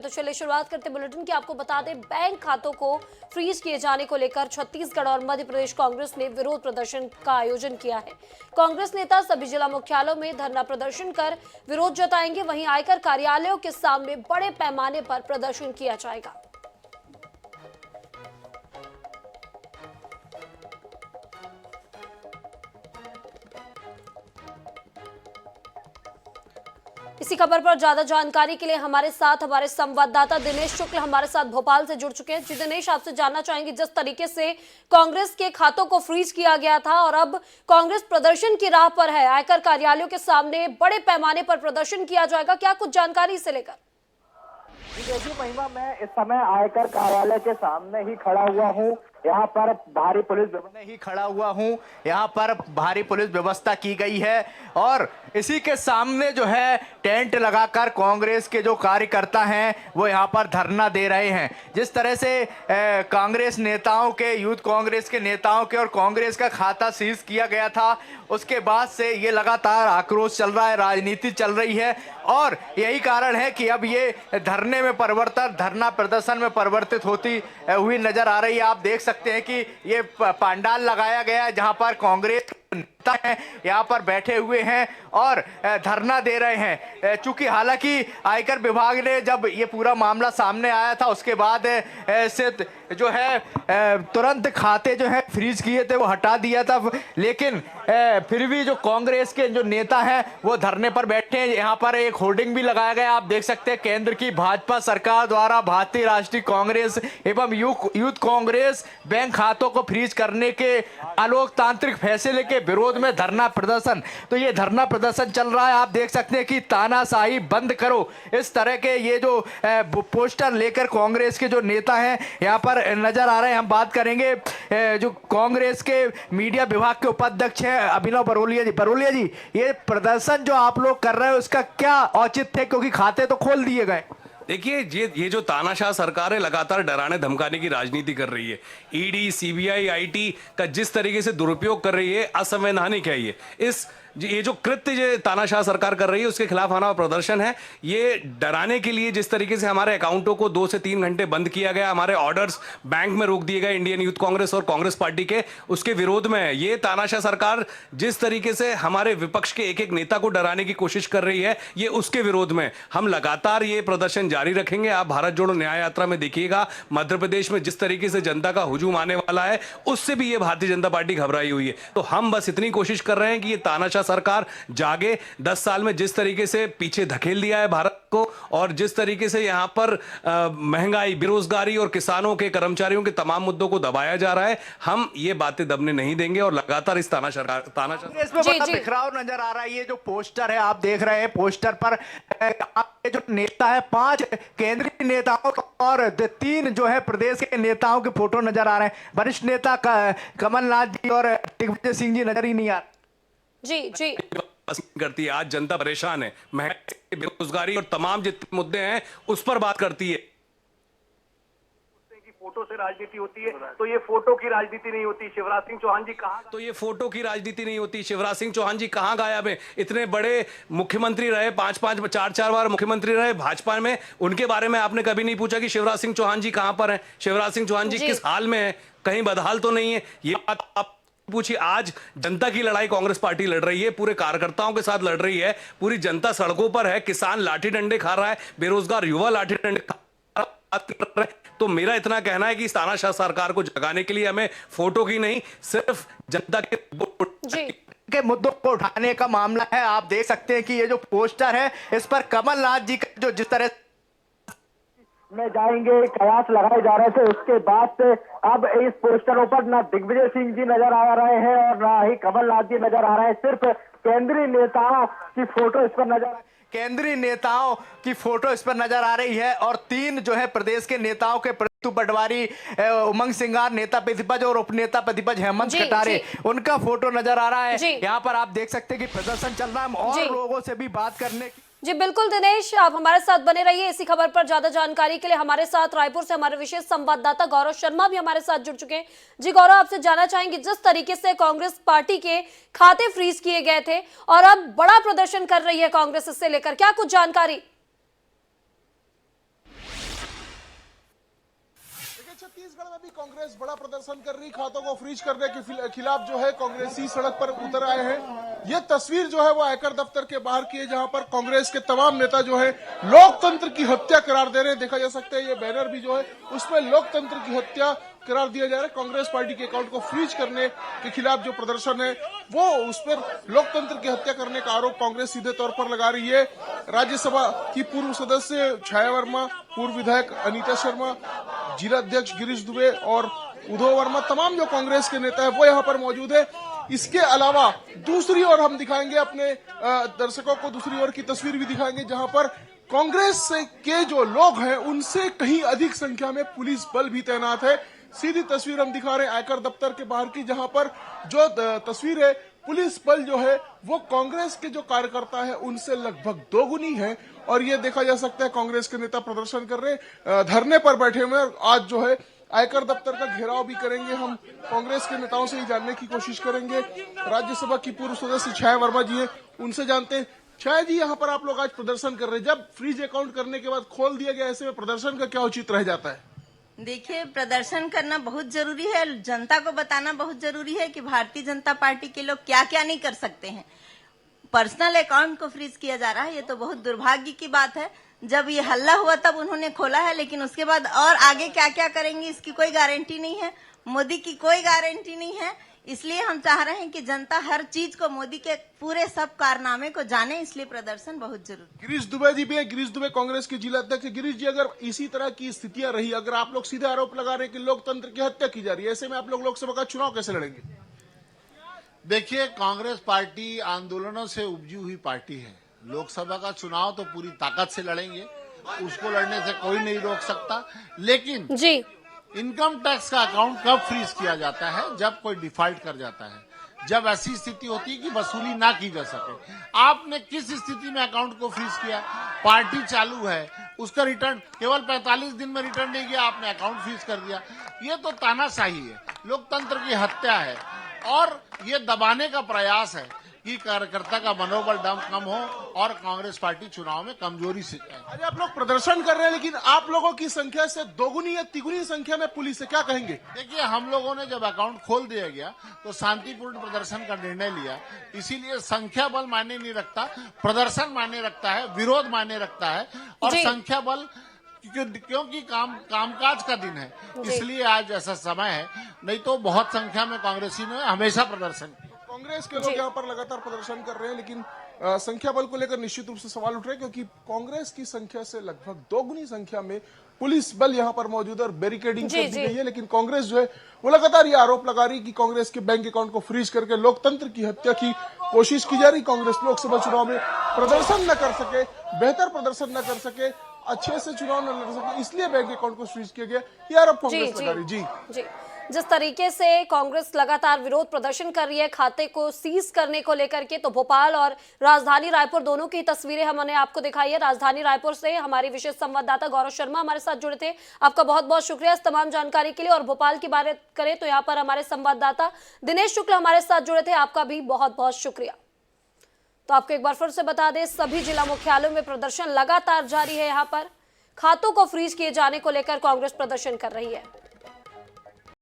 तो चलिए शुरुआत करते बुलेटिन की। आपको बता दें, बैंक खातों को फ्रीज किए जाने को लेकर छत्तीसगढ़ और मध्य प्रदेश कांग्रेस ने विरोध प्रदर्शन का आयोजन किया है। कांग्रेस नेता सभी जिला मुख्यालयों में धरना प्रदर्शन कर विरोध जताएंगे। वहीं आयकर कार्यालयों के सामने बड़े पैमाने पर प्रदर्शन किया जाएगा। इसी खबर पर ज्यादा जानकारी के लिए हमारे संवाददाता दिनेश शुक्ल हमारे साथ भोपाल से जुड़ चुके हैं। जी दिनेश, आपसे जानना चाहेंगे, जिस तरीके से कांग्रेस के खातों को फ्रीज किया गया था और अब कांग्रेस प्रदर्शन की राह पर है, आयकर कार्यालयों के सामने बड़े पैमाने पर प्रदर्शन किया जाएगा, क्या कुछ जानकारी इसे लेकर? देखिए महिमा, मैं इस समय आयकर कार्यालय के सामने ही खड़ा हुआ हूँ। यहाँ पर भारी पुलिस व्यवस्था की गई है और इसी के सामने जो है टेंट लगाकर कांग्रेस के जो कार्यकर्ता हैं वो यहाँ पर धरना दे रहे हैं। जिस तरह से कांग्रेस नेताओं के, यूथ कांग्रेस के नेताओं के और कांग्रेस का खाता सीज किया गया था, उसके बाद से ये लगातार आक्रोश चल रहा है, राजनीति चल रही है और यही कारण है कि अब ये धरना प्रदर्शन में परिवर्तित होती हुई नजर आ रही है। आप देख सकते हैं कि ये पंडाल लगाया गया है जहां पर कांग्रेस नेता हैं यहाँ पर बैठे हुए हैं और धरना दे रहे हैं। चूंकि हालांकि आयकर विभाग ने जब ये पूरा मामला सामने आया था उसके बाद से जो है तुरंत खाते जो है फ्रीज किए थे वो हटा दिया था, लेकिन फिर भी जो कांग्रेस के जो नेता हैं वो धरने पर बैठे हैं। यहाँ पर एक होर्डिंग भी लगाया गया, आप देख सकते हैं, केंद्र की भाजपा सरकार द्वारा भारतीय राष्ट्रीय कांग्रेस एवं यूथ कांग्रेस बैंक खातों को फ्रीज करने के अलोकतांत्रिक फैसले के विरोध में धरना प्रदर्शन। तो ये धरना प्रदर्शन चल रहा है, आप देख सकते हैं कि तानाशाही बंद करो, इस तरह के ये जो पोस्टर लेकर कांग्रेस के जो नेता हैं यहाँ पर नजर आ रहे हैं। हम बात करेंगे जो कांग्रेस के मीडिया विभाग के उपाध्यक्ष हैं अभिनव बरोलिया जी। बरोलिया जी, ये प्रदर्शन जो आप लोग कर रहे हो इसका क्या औचित्य है, क्योंकि खाते तो खोल दिए गए? देखिए, ये जो तानाशाह सरकार है लगातार डराने धमकाने की राजनीति कर रही है। ईडी, सीबीआई, आईटी का जिस तरीके से दुरुपयोग कर रही है, असंवैधानिक है। ये जो कृत्य तानाशाह सरकार कर रही है उसके खिलाफ हमारा प्रदर्शन है। ये डराने के लिए जिस तरीके से हमारे अकाउंटों को 2 से 3 घंटे बंद किया गया, हमारे ऑर्डर्स बैंक में रोक दिए गए इंडियन यूथ कांग्रेस और कांग्रेस पार्टी के, उसके विरोध में है। ये तानाशाह सरकार जिस तरीके से हमारे विपक्ष के एक एक नेता को डराने की कोशिश कर रही है, ये उसके विरोध में हम लगातार ये प्रदर्शन जारी रखेंगे। आप भारत जोड़ो न्याय यात्रा में देखिएगा, मध्य प्रदेश में जिस तरीके से जनता का हुजूम आने वाला है उससे भी ये भारतीय जनता पार्टी घबराई हुई है। तो हम बस इतनी कोशिश कर रहे हैं कि ये तानाशाह सरकार जागे। 10 साल में जिस तरीके से पीछे धकेल दिया है भारत को और जिस तरीके से यहां पर महंगाई, बेरोजगारी और किसानों के, कर्मचारियों के तमाम मुद्दों को दबाया जा रहा है, हम ये बातें दबने नहीं देंगे और लगातार इस तानाशाह इसमें बड़ा बिखराव नजर आ रहा है। ये जो पोस्टर है आप देख रहे हैं, पोस्टर पर आपके जो नेता है 5 केंद्रीय नेताओं और 3 जो है प्रदेश के नेताओं के फोटो नजर आ रहे हैं। वरिष्ठ नेता कमलनाथ जी और दिग्विजय सिंह जी नजर ही नहीं आ रहे। जी करती है। आज जनता परेशान है, महंगाई, बेरोजगारी और तमाम जितने मुद्दे हैं उस पर बात करती है। फोटो से राजनीति होती है तो ये फोटो की राजनीति नहीं होती। शिवराज सिंह चौहान जी कहाँ? तो ये फोटो की राजनीति नहीं होती। शिवराज सिंह चौहान जी कहाँ गायब है? इतने बड़े मुख्यमंत्री रहे, 4 बार मुख्यमंत्री रहे भाजपा में, उनके बारे में आपने कभी नहीं पूछा कि शिवराज सिंह चौहान जी कहाँ पर हैं? शिवराज सिंह चौहान जी किस हाल में है? कहीं बदहाल तो नहीं है? ये बात आप पूछिए। आज जनता की लड़ाई कांग्रेस पार्टी लड़ रही है, पूरे कार्यकर्ताओं के साथ लड़ रही है, पूरी जनता सड़कों पर है, किसान लाठी डंडे खा रहा है, बेरोजगार युवा लाठी डंडे खा रहा है। तो मेरा इतना कहना है कि इस तानाशाह सरकार को जगाने के लिए हमें फोटो की नहीं, सिर्फ जनता के मुद्दों को उठाने का मामला है। आप देख सकते हैं कि ये जो पोस्टर है इस पर कमलनाथ जी का जो जिस तरह में जाएंगे कयास लगाए जा रहे थे, उसके बाद से अब इस पोस्टरों पर ना दिग्विजय सिंह जी नजर आ रहे हैं और ना ही कमलनाथ जी नजर आ रहे हैं। सिर्फ केंद्रीय नेताओं की फोटो इस पर नजर आ रही है और 3 जो है प्रदेश के नेताओं के प्रतु पटवारी, उमंग सिंगार नेता प्रतिपक्ष और उपनेता प्रतिपक्ष हेमंत कटारे, उनका फोटो नजर आ रहा है। यहाँ पर आप देख सकते हैं कि प्रदर्शन चल रहा है और लोगों से भी बात करने की। जी बिल्कुल दिनेश, आप हमारे साथ बने रहिए। इसी खबर पर ज्यादा जानकारी के लिए हमारे साथ रायपुर से हमारे विशेष संवाददाता गौरव शर्मा भी हमारे साथ जुड़ चुके हैं। जी गौरव, आपसे जानना चाहेंगे, जिस तरीके से कांग्रेस पार्टी के खाते फ्रीज किए गए थे और अब बड़ा प्रदर्शन कर रही है कांग्रेस, इससे लेकर क्या कुछ जानकारी? छत्तीसगढ़ में भी कांग्रेस बड़ा प्रदर्शन कर रही, खातों को फ्रीज करने के खिलाफ जो है कांग्रेसी सड़क पर उतर आए हैं। ये तस्वीर जो है वो आयकर दफ्तर के बाहर की है, जहां पर कांग्रेस के तमाम नेता जो है लोकतंत्र की हत्या करार दे रहे हैं। देखा जा सकता है ये बैनर भी जो है उसमें लोकतंत्र की हत्या करार दिया जा रहा है। कांग्रेस पार्टी के अकाउंट को फ्रीज करने के खिलाफ जो प्रदर्शन है वो उस पर लोकतंत्र की हत्या करने का आरोप कांग्रेस सीधे तौर पर लगा रही है। राज्यसभा की पूर्व सदस्य छाया वर्मा, पूर्व विधायक अनीता शर्मा, जिला अध्यक्ष गिरीश दुबे और उद्धव वर्मा, तमाम जो कांग्रेस के नेता है वो यहाँ पर मौजूद है। इसके अलावा दूसरी ओर हम दिखाएंगे अपने दर्शकों को, दूसरी ओर की तस्वीर भी दिखाएंगे जहां पर कांग्रेस के जो लोग हैं उनसे कहीं अधिक संख्या में पुलिस बल भी तैनात है। सीधी तस्वीर हम दिखा रहे हैं आयकर दफ्तर के बाहर की, जहां पर जो तस्वीर है पुलिस बल जो है वो कांग्रेस के जो कार्यकर्ता है उनसे लगभग दोगुनी है। और ये देखा जा सकता है कांग्रेस के नेता प्रदर्शन कर रहे, धरने पर बैठे हुए हैं। आज जो है आयकर दफ्तर का घेराव भी करेंगे। हम कांग्रेस के नेताओं से ही जानने की कोशिश करेंगे। राज्यसभा की पूर्व सदस्य छाया वर्मा जी हैं, उनसे जानते हैं। छाया जी, यहाँ पर आप लोग आज प्रदर्शन कर रहे हैं, जब फ्रीज अकाउंट करने के बाद खोल दिया गया, ऐसे में प्रदर्शन का क्या उचित रह जाता है? देखिए, प्रदर्शन करना बहुत जरूरी है, जनता को बताना बहुत जरूरी है कि भारतीय जनता पार्टी के लोग क्या क्या नहीं कर सकते हैं। पर्सनल अकाउंट को फ्रीज किया जा रहा है, ये तो बहुत दुर्भाग्य की बात है। जब ये हल्ला हुआ तब उन्होंने खोला है, लेकिन उसके बाद और आगे क्या क्या करेंगे इसकी कोई गारंटी नहीं है। मोदी की कोई गारंटी नहीं है। इसलिए हम चाह रहे हैं कि जनता हर चीज को, मोदी के पूरे सब कारनामे को जाने, इसलिए प्रदर्शन बहुत जरूरी। गिरीश दुबे जी भी है, गिरीश दुबे कांग्रेस के जिला अध्यक्ष। गिरीश जी, अगर इसी तरह की स्थितियां रही, अगर आप लोग सीधे आरोप लगा रहे हैं कि लोकतंत्र की हत्या की जा रही है, ऐसे में आप लोग लोकसभा का चुनाव कैसे लड़ेंगे? देखिए, कांग्रेस पार्टी आंदोलनों से उपजी हुई पार्टी है। लोकसभा का चुनाव तो पूरी ताकत से लड़ेंगे, उसको लड़ने से कोई नहीं रोक सकता। लेकिन जी, इनकम टैक्स का अकाउंट कब फ्रीज किया जाता है? जब कोई डिफॉल्ट कर जाता है, जब ऐसी स्थिति होती है कि वसूली ना की जा सके। आपने किस स्थिति में अकाउंट को फ्रीज किया? पार्टी चालू है, उसका रिटर्न केवल 45 दिन में रिटर्न नहीं किया, आपने अकाउंट फ्रीज कर दिया। ये तो तानाशाही है, लोकतंत्र की हत्या है और ये दबाने का प्रयास है कि कार्यकर्ता का मनोबल कम हो और कांग्रेस पार्टी चुनाव में कमजोरी से जाए। अरे, आप लोग प्रदर्शन कर रहे हैं, लेकिन आप लोगों की संख्या से दोगुनी या तिगुनी संख्या में पुलिस है, क्या कहेंगे? देखिए, हम लोगों ने जब अकाउंट खोल दिया गया तो शांतिपूर्ण प्रदर्शन का निर्णय लिया। इसीलिए संख्या बल मायने नहीं रखता, प्रदर्शन मायने रखता है, विरोध मायने रखता है। और संख्या बल क्योंकि कामकाज का दिन है, इसलिए आज ऐसा समय है, नहीं तो बहुत संख्या में कांग्रेसी ने हमेशा प्रदर्शन किया। कांग्रेस के लोग यहाँ पर लगातार प्रदर्शन कर रहे हैं, लेकिन संख्या बल को लेकर निश्चित रूप से सवाल उठ रहे हैं, क्योंकि कांग्रेस की संख्या से लगभग दोगुनी संख्या में पुलिस बल यहाँ पर मौजूद है और बैरिकेडिंग कर दी गई है। लेकिन कांग्रेस जो है वो लगातार ये आरोप लगा रही है कि कांग्रेस के बैंक अकाउंट को फ्रीज करके लोकतंत्र की हत्या की कोशिश की जा रही। कांग्रेस लोकसभा चुनाव में प्रदर्शन न कर सके, बेहतर प्रदर्शन न कर सके, अच्छे से चुनाव न लड़ सके, इसलिए बैंक अकाउंट को फ्रीज किया गया, ये आरोप कांग्रेस लगा रही। जी, जिस तरीके से कांग्रेस लगातार विरोध प्रदर्शन कर रही है खाते को सीज करने को लेकर के, तो भोपाल और राजधानी रायपुर दोनों की तस्वीरें हमने आपको दिखाई है। राजधानी रायपुर से हमारी विशेष संवाददाता गौरव शर्मा हमारे साथ जुड़े थे, आपका बहुत बहुत शुक्रिया इस तमाम जानकारी के लिए। और भोपाल की बात करें तो यहाँ पर हमारे संवाददाता दिनेश शुक्ल हमारे साथ जुड़े थे, आपका भी बहुत बहुत शुक्रिया। तो आपको एक बार फिर से बता दें, सभी जिला मुख्यालयों में प्रदर्शन लगातार जारी है। यहाँ पर खातों को फ्रीज किए जाने को लेकर कांग्रेस प्रदर्शन कर रही है।